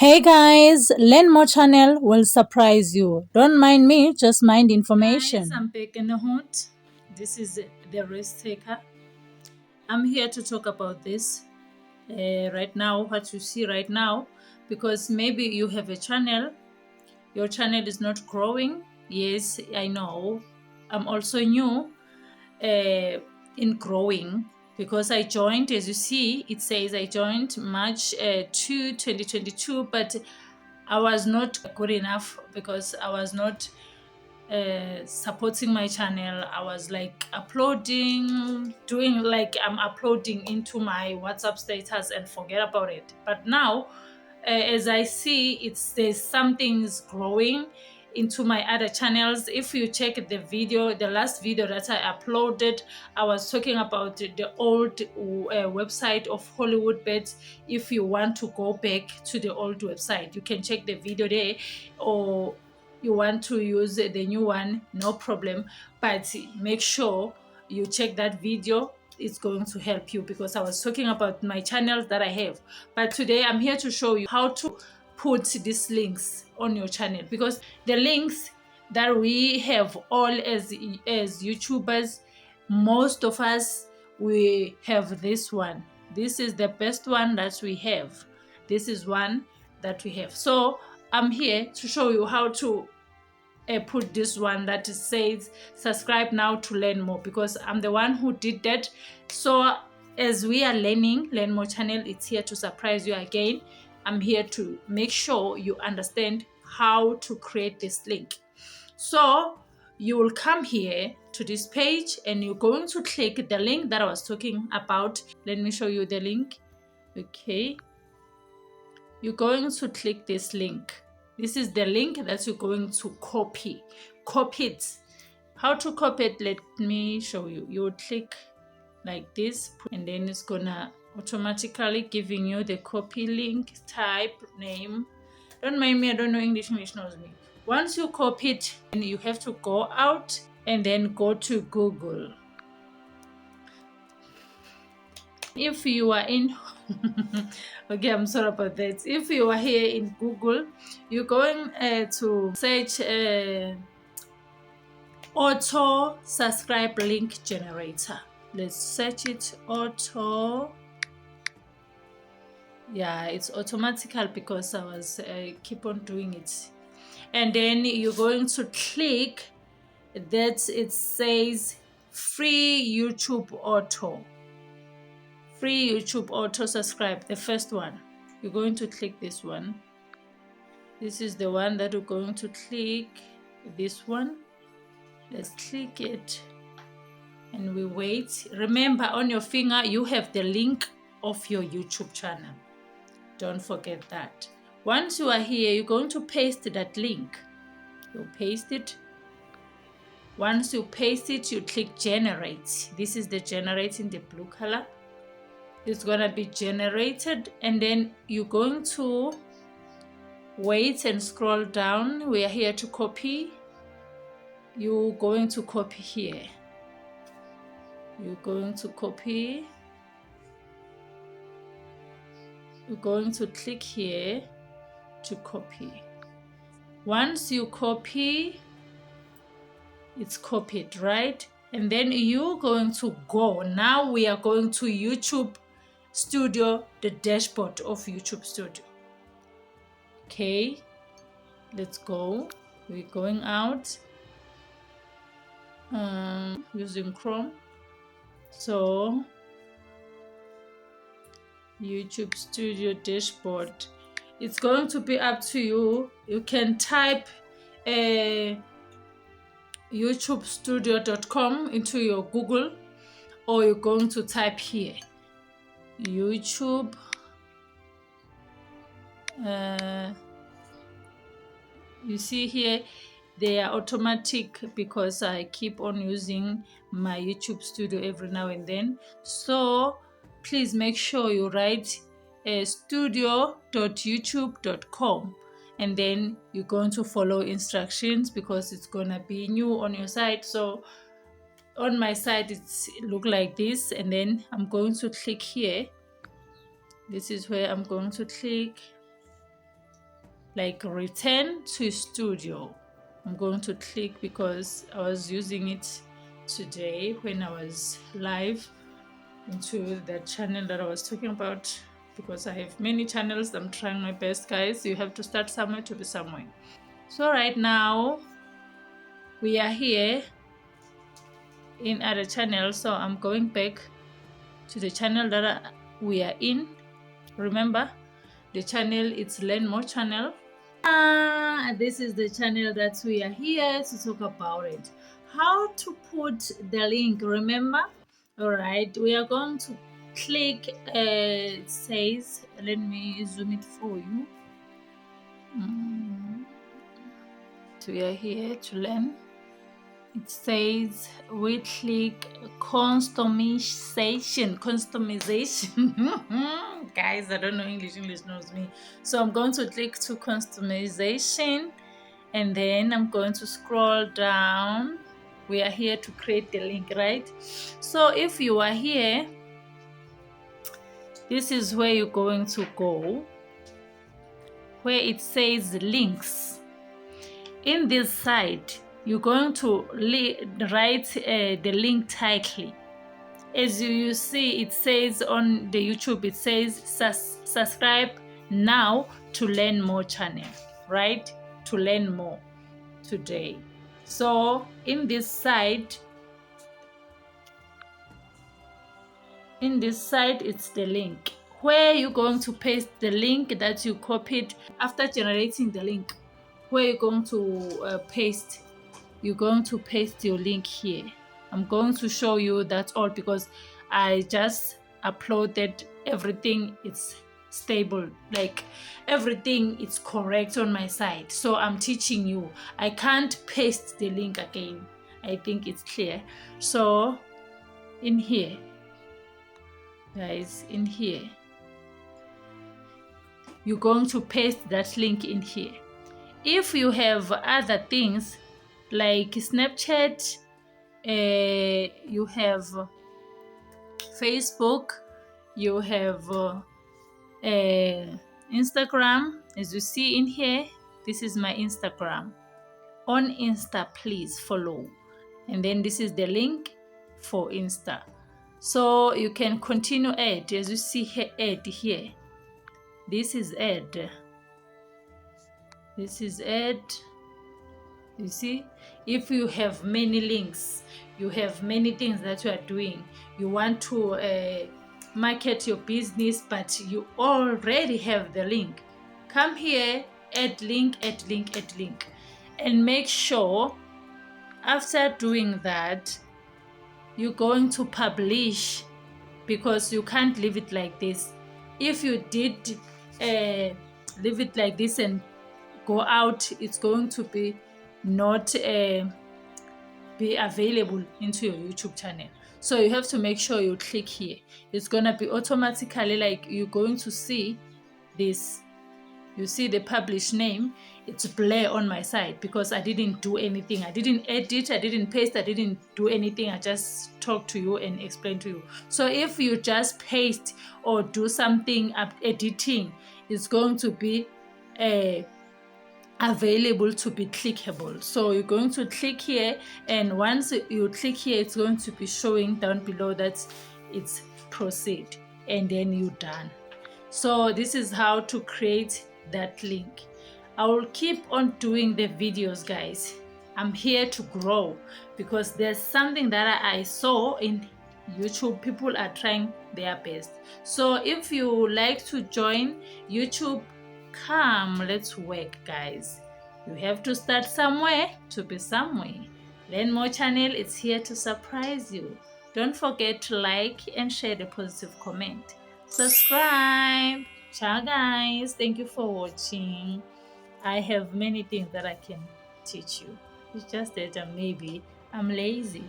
Hey guys, Learn More channel will surprise you. Don't mind me, just mind Guys, information. I'm back in the hood. This is the risk taker. I'm here to talk about this right now, what you see right now, because maybe you have a channel, your channel is not growing. Yes, I know. I'm also new in growing because I joined, as you see, it says I joined March 2, 2022, but I was not good enough because I was not supporting my channel. I was like uploading, doing like I'm uploading into my WhatsApp status and forget about it. But now, as I see, there's something's growing into my other channels. If you check the video, the last video that I uploaded, I was talking about the old website of Hollywood Bets. If you want to go back to the old website, you can check the video there, or you want to use the new one, no problem, but make sure you check that video. It's going to help you because I was talking about my channels that I have, but today I'm here to show you how to put these links on your channel, because the links that we have all as YouTubers, most of us, we have this one. This is the best one that we have. This is one that we have. So I'm here to show you how to put this one that says subscribe now to learn more, because I'm the one who did that. So as we are learn more channel, it's here to surprise you again. I'm here to make sure you understand how to create this link. So you will come here to this page and you're going to click the link that I was talking about. Let me show you the link. Okay, you're going to click this link. This is the link that you're going to copy it. How to copy it, let me show you. You would click like this, and then it's gonna automatically giving you the copy link, type, name. Don't mind me, I don't know English knows me. Once you copy it, you have to go out and then go to Google. If you are in okay, I'm sorry about that. If you are here in Google, you're going to search auto subscribe link generator. Let's search it. Auto, yeah, it's automatical because I was keep on doing it. And then you're going to click that it says free YouTube auto. Free YouTube auto subscribe, the first one. You're going to click this one. This is the one that we're going to click. This one. Let's click it and we wait. Remember, on your finger you have the link of your YouTube channel. Don't forget that. Once you are here, you're going to paste that link. You paste it. Once you paste it, you click generate. This is the generate in the blue color. It's gonna be generated, and then you're going to wait and scroll down. We are here to copy. You're going to copy here. You're going to copy. You're going to click here to copy. Once you copy, it's copied, right? And then you're going to go. Now we are going to YouTube Studio, the dashboard of YouTube Studio. Okay, let's go. We're going out using Chrome. So YouTube Studio dashboard, it's going to be up to you. You can type YouTubestudio.com into your Google, or you're going to type here YouTube you see here they are automatic because I keep on using my YouTube Studio every now and then. So please make sure you write studio.youtube.com, and then you're going to follow instructions because it's gonna be new on your site. So on my side it look like this, and then I'm going to click here. This is where I'm going to click. like return to studio. I'm going to click because I was using it today when I was live into the channel that I was talking about, because I have many channels. I'm trying my best, guys. You have to start somewhere to be somewhere. So right now we are here in other channel, so I'm going back to the channel that we are in. Remember, the channel, it's Learn More channel. This is the channel that we are here to talk about it. How to put the link, remember? All right, we are going to click, it says, let me zoom it for you. So we are here to learn. It says we click customization. Guys, I don't know English. English knows me. So I'm going to click to customization, and then I'm going to scroll down. We are here to create the link, right? So if you are here, this is where you're going to go, where it says links. In this side, you're going to write the link title. As you see, it says on the YouTube, it says subscribe now to learn more channel, right? To learn more today. So in this side, it's the link where you're going to paste the link that you copied after generating the link. Where you're going to paste, you're going to paste your link here. I'm going to show you that all because I just uploaded everything. It's stable, like everything is correct on my side. So I'm teaching you. I can't paste the link again. I think it's clear. So in here, guys, in here, you're going to paste that link in here. If you have other things like Snapchat, you have Facebook, you have Instagram. As you see in here, this is my Instagram. On Insta, please follow. And then this is the link for Insta. So you can continue add. As you see here, add here. This is add. This is add. You see, if you have many links, you have many things that you are doing, you want to market your business, but you already have the link, come here, add link, add link, add link, and make sure after doing that, you're going to publish, because you can't leave it like this. If you did leave it like this and go out, it's going to be not be available into your YouTube channel. So you have to make sure you click here. It's gonna be automatically, like, you're going to see this. You see the publish name, it's blur on my side because I didn't do anything. I didn't edit, I didn't paste, I didn't do anything. I just talk to you and explain to you. So if you just paste or do something editing, it's going to be available to be clickable. So you're going to click here, and once you click here, it's going to be showing down below that it's proceed, and then you're done. So this is how to create that link. I will keep on doing the videos, guys. I'm here to grow because there's something that I saw in YouTube. People are trying their best. So if you like to join YouTube, come, let's work, guys. You have to start somewhere to be somewhere. Learn More channel is here to surprise you. Don't forget to like and share the positive comment. Subscribe. Ciao, guys. Thank you for watching. I have many things that I can teach you. It's just that maybe I'm lazy.